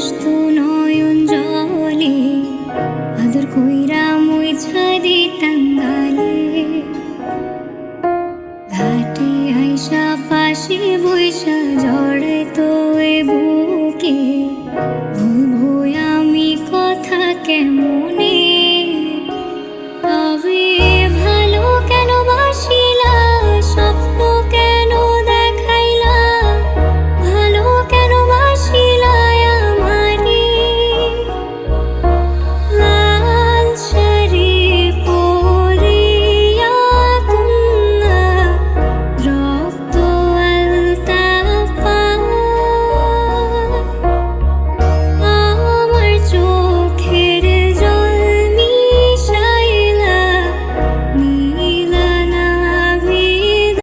আসতো নয়ন জলে, আদর কইরা মুইছা দিতাম গালে। ঘাটে আইসা পাশে বইসা জড়াইতো এ বুকে, ভুলবো আমি কথা কেমন